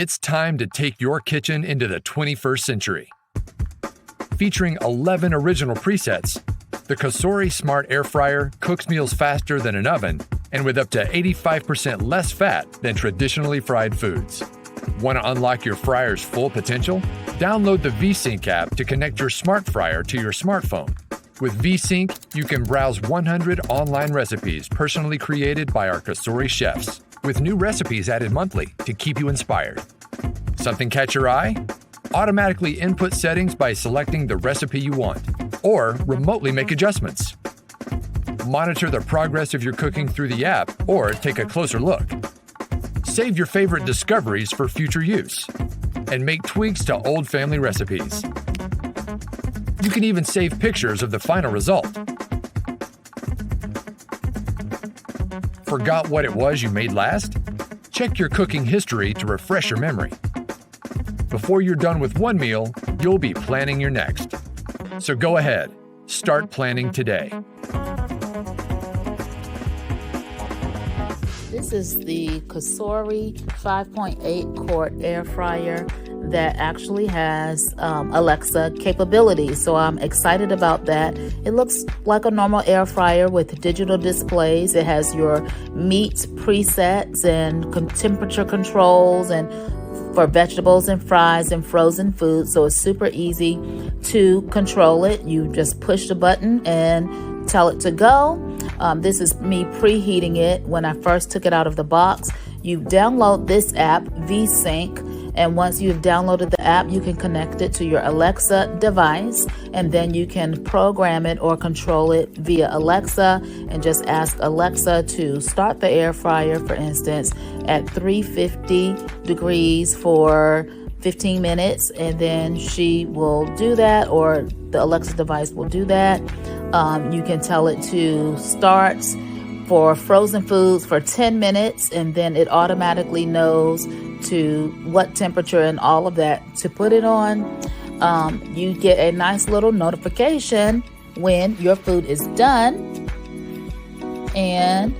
It's time to take your kitchen into the 21st century. Featuring 11 original presets, the COSORI Smart Air Fryer cooks meals faster than an oven and with up to 85% less fat than traditionally fried foods. Want to unlock your fryer's full potential? Download the VeSync app to connect your smart fryer to your smartphone. With VeSync, you can browse 100 online recipes personally created by our COSORI chefs, with new recipes added monthly to keep you inspired. Something catch your eye? Automatically input settings by selecting the recipe you want, or remotely make adjustments. Monitor the progress of your cooking through the app, or take a closer look. Save your favorite discoveries for future use, and make tweaks to old family recipes. You can even save pictures of the final result. Forgot what it was you made last? Check your cooking history to refresh your memory. Before you're done with one meal, you'll be planning your next. So go ahead, start planning today. This is the COSORI 5.8 quart air fryer that actually has Alexa capabilities. So I'm excited about that. It looks like a normal air fryer with digital displays. It has your meat presets and temperature controls and for vegetables and fries and frozen foods. So it's super easy to control it. You just push the button and tell it to go. This is me preheating it when I first took it out of the box. You download this app, VeSync, and once you've downloaded the app, you can connect it to your Alexa device, and then you can program it or control it via Alexa and just ask Alexa to start the air fryer, for instance, at 350 degrees for 15 minutes, and then she will do that, or the Alexa device will do that. You can tell it to start for frozen foods for 10 minutes, and then it automatically knows to what temperature and all of that to put it on. You get a nice little notification when your food is done, and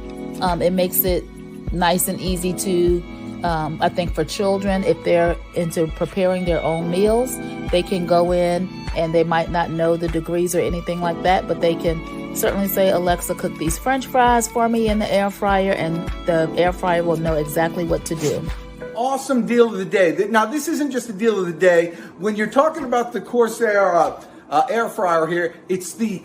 it makes it nice and easy to I think for children, if they're into preparing their own meals, they can go in and they might not know the degrees or anything like that, but they can certainly say, Alexa, cook these French fries for me in the air fryer, and the air fryer will know exactly what to do. Awesome deal of the day. Now, this isn't just a deal of the day. When you're talking about the Corsair air fryer here, it's the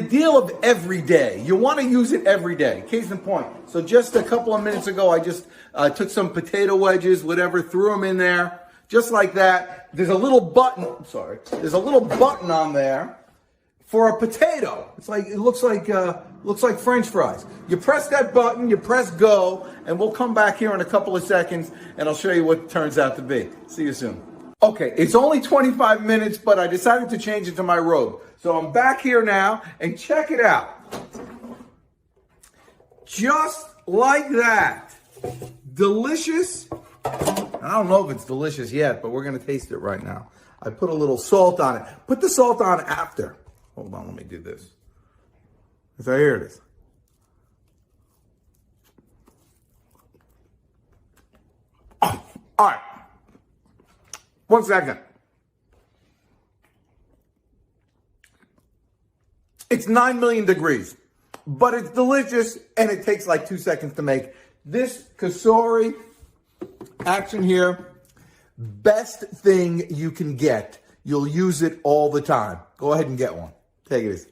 deal of every day. You want to use it every day. Case in point. So just a couple of minutes ago, I just took some potato wedges, whatever, threw them in there, just like that. There's a little button. There's a little button on there for a potato. It looks like French fries. You press that button, you press go, and we'll come back here in a couple of seconds, and I'll show you what it turns out to be. See you soon. Okay, it's only 25 minutes, but I decided to change it to my robe. So I'm back here now, and check it out. Just like that. Delicious. I don't know if it's delicious yet, but we're going to taste it right now. I put a little salt on it. Put the salt on after. Hold on, let me do this. So here it is. Oh, all right. 1 second. It's 9 million degrees, but it's delicious, and it takes like 2 seconds to make. This COSORI action here, best thing you can get. You'll use it all the time. Go ahead and get one. Take it easy.